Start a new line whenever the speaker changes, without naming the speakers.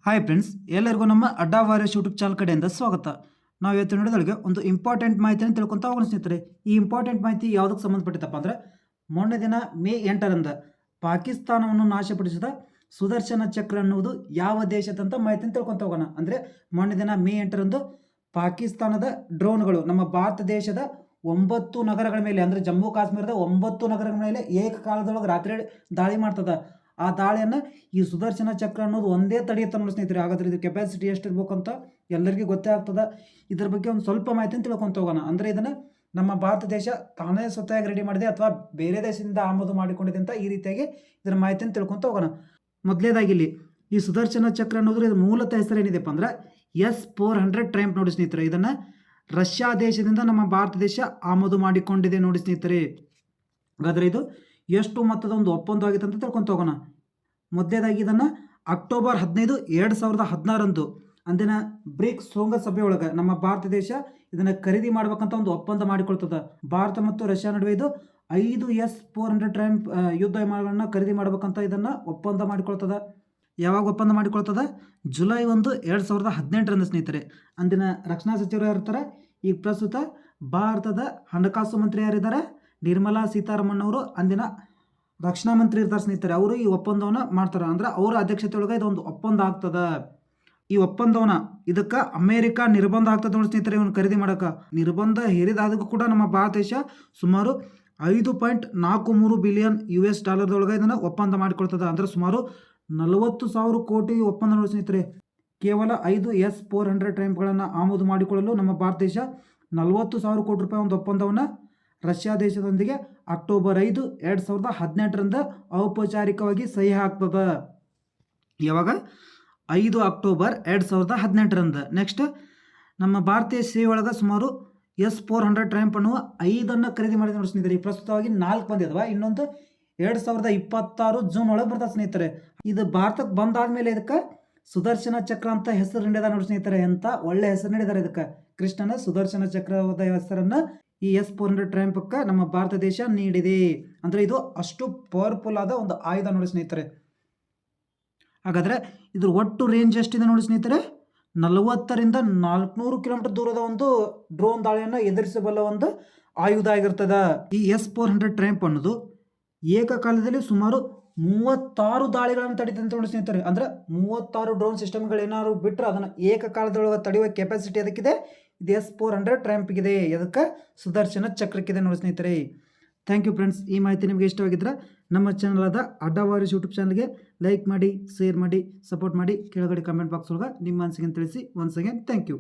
Hi friends, ಎಲ್ಲರಿಗೂ ನಮ್ಮ ಅಡ್ಡಾ ವಾರಿಯರ್ಸ್ ಯೂಟ್ಯೂಬ್ ಚಾನಲ್ ಕಡೆಯಿಂದ ಸ್ವಾಗತ. ನಾವು ಇವತ್ತು ನೋಡಿದೊಳಗೆ ಒಂದು ಇಂಪಾರ್ಟೆಂಟ್ ಮಾಹಿತಿಯನ್ನು ತಿಳ್ಕೊಂತ ಹೋಗೋಣ ಸ್ನೇಹಿತರೆ. ಈ ಇಂಪಾರ್ಟೆಂಟ್ ಮಾಹಿತಿ ಯಾವುದಕ್ಕೆ ಸಂಬಂಧಪಟ್ಟಿದ್ದಪ್ಪ ಅಂದರೆ, ಮೊನ್ನೆ ದಿನ ಮೇ 8ರಂದು ಪಾಕಿಸ್ತಾನವನ್ನು ನಾಶಪಡಿಸಿದ ಸುದರ್ಶನ ಚಕ್ರ ಅನ್ನುವುದು ಯಾವ ದೇಶದಂತ ಮಾಹಿತಿಯನ್ನು ತಿಳ್ಕೊಂತ ಹೋಗೋಣ. ಅಂದರೆ ಮೊನ್ನೆ ದಿನ ಮೇ 8ರಂದು ಪಾಕಿಸ್ತಾನದ ಡ್ರೋನ್ಗಳು ನಮ್ಮ ಭಾರತ ದೇಶದ 9 ನಗರಗಳ ಮೇಲೆ, ಅಂದರೆ ಜಮ್ಮು ಕಾಶ್ಮೀರದ 9 ನಗರಗಳ ಮೇಲೆ ಏಕಕಾಲದೊಳಗೆ ರಾತ್ರಿ ದಾಳಿ ಮಾಡ್ತದ. ಆ ದಾಳಿಯನ್ನು ಈ ಸುದರ್ಶನ ಚಕ್ರ ಅನ್ನೋದು ಒಂದೇ ತಡೆಯುತ್ತೆ ನೋಡಿ ಸ್ನೇಹಿತರೆ. ಹಾಗಾದ್ರೆ ಇದು ಕೆಪಾಸಿಟಿ ಎಷ್ಟಿರ್ಬೇಕು ಅಂತ ಎಲ್ಲರಿಗೂ ಗೊತ್ತೇ ಆಗ್ತದೆ. ಇದ್ರ ಬಗ್ಗೆ ಒಂದು ಸ್ವಲ್ಪ ಮಾಹಿತಿಯನ್ನು ತಿಳ್ಕೊಂತ ಹೋಗೋಣ. ಅಂದರೆ ಇದನ್ನು ನಮ್ಮ ಭಾರತ ದೇಶ ತಾನೇ ಸ್ವತಃ ರೆಡಿ ಮಾಡಿದೆ ಅಥವಾ ಬೇರೆ ದೇಶದಿಂದ ಆಮದು ಮಾಡಿಕೊಂಡಿದೆ ಅಂತ ಈ ರೀತಿಯಾಗಿ ಇದರ ಮಾಹಿತಿಯನ್ನು ತಿಳ್ಕೊಂತ ಹೋಗೋಣ. ಮೊದಲೇದಾಗಿ ಇಲ್ಲಿ ಈ ಸುದರ್ಶನ ಚಕ್ರ ಅನ್ನೋದ್ರ ಇದು ಮೂಲತಃ ಹೆಸರು ಏನಿದೆಪ್ಪ ಅಂದ್ರೆ S-400 ಟ್ರೈಂಪ್ ನೋಡಿ ಸ್ನೇಹಿತರೆ. ಇದನ್ನು ರಷ್ಯಾ ದೇಶದಿಂದ ನಮ್ಮ ಭಾರತ ದೇಶ ಆಮದು ಮಾಡಿಕೊಂಡಿದೆ ನೋಡಿ ಸ್ನೇಹಿತರೆ. ಹಾಗಾದರೆ ಇದು ಎಷ್ಟು ಮೊತ್ತದ ಒಂದು ಒಪ್ಪಂದವಾಗಿತ್ತು ಅಂತ ತಿಳ್ಕೊಂತ ಹೋಗೋಣ. ಮೊದಲೇದಾಗಿ ಇದನ್ನು ಅಕ್ಟೋಬರ್ 15, 2016 ಅಂದಿನ ಬ್ರಿಕ್ಸ್ ಶೃಂಗಸಭೆ ಒಳಗೆ ನಮ್ಮ ಭಾರತ ದೇಶ ಇದನ್ನು ಖರೀದಿ ಮಾಡ್ಬೇಕಂತ ಒಂದು ಒಪ್ಪಂದ ಮಾಡಿಕೊಳ್ತದೆ. ಭಾರತ ಮತ್ತು ರಷ್ಯಾ ನಡುವೆ ಇದು 5 S-400 ಟ್ರೈಂಪ್ ಯುದ್ಧ ವಿಮಾನಗಳನ್ನು ಖರೀದಿ ಮಾಡ್ಬೇಕಂತ ಇದನ್ನು ಒಪ್ಪಂದ ಮಾಡಿಕೊಳ್ತದೆ. ಯಾವಾಗ ಒಪ್ಪಂದ ಮಾಡಿಕೊಳ್ತದೆ? ಜುಲೈ 1, 2018 ಸ್ನೇಹಿತರೆ. ಅಂದಿನ ರಕ್ಷಣಾ ಸಚಿವರು ಯಾರಿರ್ತಾರೆ? ಈಗ ಪ್ರಸ್ತುತ ಭಾರತದ ಹಣಕಾಸು ಮಂತ್ರಿ ಯಾರಿದ್ದಾರೆ? ನಿರ್ಮಲಾ ಸೀತಾರಾಮನ್ ಅವರು ಅಂದಿನ ರಕ್ಷಣಾ ಮಂತ್ರಿ ಇರ್ತಾರೆ ಸ್ನೇಹಿತರೆ. ಅವರು ಈ ಒಪ್ಪಂದವನ್ನು ಮಾಡ್ತಾರೆ. ಅಂದ್ರೆ ಅವರ ಅಧ್ಯಕ್ಷತೆಯೊಳಗೆ ಇದೊಂದು ಒಪ್ಪಂದ ಆಗ್ತದ. ಈ ಒಪ್ಪಂದವನ್ನ ಇದಕ್ಕೆ ಅಮೇರಿಕಾ ನಿರ್ಬಂಧ ಆಗ್ತದೆ ನೋಡಿ ಸ್ನೇಹಿತರೆ. ಇವನು ಖರೀದಿ ಮಾಡೋಕೆ ನಿರ್ಬಂಧ ಹೇರಿದಾಗೂ ಕೂಡ ನಮ್ಮ ಭಾರತ ದೇಶ ಸುಮಾರು $5.43 ಬಿಲಿಯನ್ ಇದನ್ನು ಒಪ್ಪಂದ ಮಾಡಿಕೊಳ್ತದೆ. ಅಂದರೆ ಸುಮಾರು 40,000 ಕೋಟಿ ಒಪ್ಪಂದ ನೋಡಿ ಸ್ನೇಹಿತರೆ. ಕೇವಲ 5 S-400 ಟ್ರೈಂಪ್ಗಳನ್ನು ಆಮದು ಮಾಡಿಕೊಳ್ಳಲು ನಮ್ಮ ಭಾರತ ದೇಶ 40,000 ಕೋಟಿ ರೂಪಾಯಿ ಒಂದು ಒಪ್ಪಂದವನ್ನು ರಷ್ಯಾ ದೇಶದೊಂದಿಗೆ ಅಕ್ಟೋಬರ್ 5, 2018 ಔಪಚಾರಿಕವಾಗಿ ಸಹಿ ಹಾಕ್ತದೆ. ಯಾವಾಗ? 5 ಅಕ್ಟೋಬರ್ 2018. ನೆಕ್ಸ್ಟ್ ನಮ್ಮ ಭಾರತೀಯ ಸೇವೆ ಒಳಗೆ ಸುಮಾರು S-400 ಟ್ರೈಂಪ್ ಅನ್ನುವ 5 ಖರೀದಿ ಮಾಡಿದ ನೋಡಿ ಸ್ನೇಹಿತರೆ. ಪ್ರಸ್ತುತವಾಗಿ 4 ಬಂದಿದ್ವಾ. ಇನ್ನೊಂದು 2026 ಜೂನ್ ಒಳಗೆ ಬರ್ತದೆ ಸ್ನೇಹಿತರೆ. ಇದು ಭಾರತಕ್ಕೆ ಬಂದಾದ್ಮೇಲೆ ಇದಕ್ಕೆ ಸುದರ್ಶನ ಚಕ್ರ ಅಂತ ಹೆಸರು ನೀಡಿದ ನೋಡಿ ಸ್ನೇಹಿತರೆ. ಅಂತ ಒಳ್ಳೆ ಹೆಸರು ನೀಡಿದ್ದಾರೆ ಇದಕ್ಕೆ. ಕೃಷ್ಣನ ಸುದರ್ಶನ ಚಕ್ರದ ಹೆಸರನ್ನು ಈ S-400 ಟ್ರೈಂಪಕ್ಕೆ ನಮ್ಮ ಭಾರತ ದೇಶ ನೀಡಿದೆ. ಅಂದರೆ ಇದು ಅಷ್ಟು ಪವರ್ಫುಲ್ ಆದ ಒಂದು ಆಯುಧ ನೋಡಿ ಸ್ನೇಹಿತರೆ. ಹಾಗಾದರೆ ಇದ್ರ ಒಟ್ಟು ರೇಂಜ್ ಎಷ್ಟಿದೆ ನೋಡಿ ಸ್ನೇಹಿತರೆ? 40ರಿಂದ 400 ಕಿಲೋಮೀಟರ್ ದೂರದ ಒಂದು ಡ್ರೋನ್ ದಾಳಿಯನ್ನು ಎದುರಿಸಬಲ್ಲ ಒಂದು ಆಯುಧ ಆಗಿರ್ತದೆ. ಈ S-400 ಟ್ರೈಂಪ್ ಅನ್ನೋದು ಏಕಕಾಲದಲ್ಲಿ ಸುಮಾರು 36 ದಾಳಿಗಳನ್ನು ತಡೀತಂತ ನೋಡಿ ಸ್ನೇಹಿತರೆ. ಅಂದರೆ 36 ಡ್ರೋನ್ ಸಿಸ್ಟಮ್ಗಳು ಏನಾದ್ರು ಬಿಟ್ಟರೆ ಅದನ್ನು ಏಕಕಾಲದೊಳಗೆ ತಡೆಯುವ ಕೆಪಾಸಿಟಿ ಅದಕ್ಕಿದೆ. ಇದು S-400 ಟ್ರೈಂಪ್ಗಿದೆ. ಅದಕ್ಕೆ ಸುದರ್ಶನ ಚಕ್ರಕ್ಕಿದೆ ನೋಡಿ ಸ್ನೇಹಿತರೆ. Thank you friends. ಈ ಮಾಹಿತಿ ನಿಮಗೆ ಇಷ್ಟವಾಗಿದ್ದರೆ ನಮ್ಮ ಚಾನಲ್ ಆದ ಅಡ್ಡಾ ವಾರಿಯರ್ಸ್ ಯೂಟ್ಯೂಬ್ ಚಾನಲ್ಗೆ ಲೈಕ್ ಮಾಡಿ, ಶೇರ್ ಮಾಡಿ, ಸಪೋರ್ಟ್ ಮಾಡಿ. ಕೆಳಗಡೆ ಕಮೆಂಟ್ ಬಾಕ್ಸ್ ಒಳಗೆ ನಿಮ್ಮ ಅನಿಸಿಕೆ ತಿಳಿಸಿ. Once again thank you.